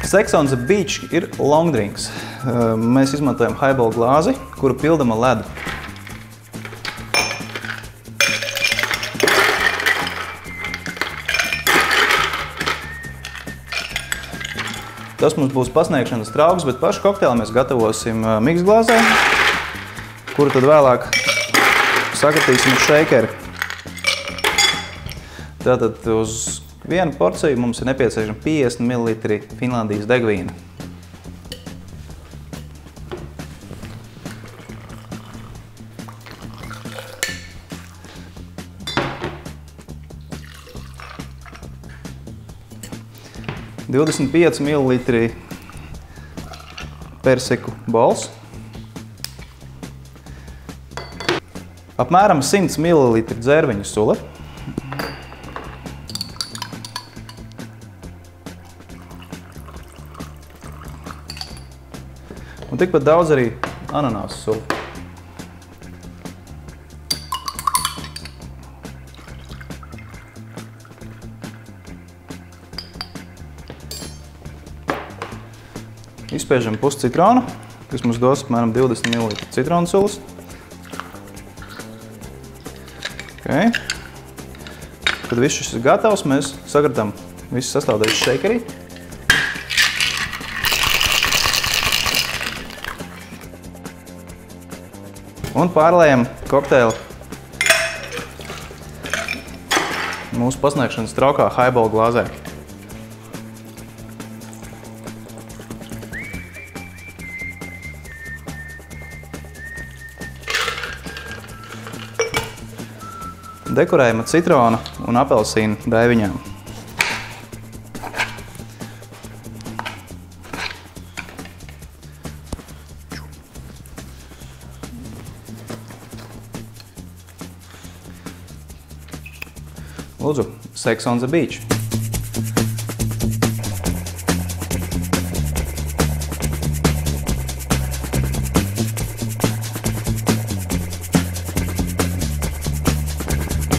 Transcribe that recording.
Sex on the Beach ir long drinks. Mēs izmantojam highball glāzi, kuru pildam ar ledu. Tas mums būs pasniegšanas trauks, bet pašu kokteili mēs gatavosim miksglāzē, kuru tad vēlāk sakatīsim uz šeikeri. Tātad uz vienu porciju mums ir nepieciešama 50 ml Finlandijas degvīna. – 25 ml persiku bols, apmēram 100 ml dzērveņu sula, un tikpat daudz arī ananāsu sula. Izspiežam pusi citronu, kas mums dos apmēram 20 ml citronu sulas. Okay. Kad viss šis ir gatavs, mēs sagratām visu sastāvdaļas šeikerī. Un pārlējam kokteili mūsu pasniegšanas traukā highball glāzē. Dekorējam ar citrona un apelsīnu daiviņām. Lūdzu, Sex on the Beach!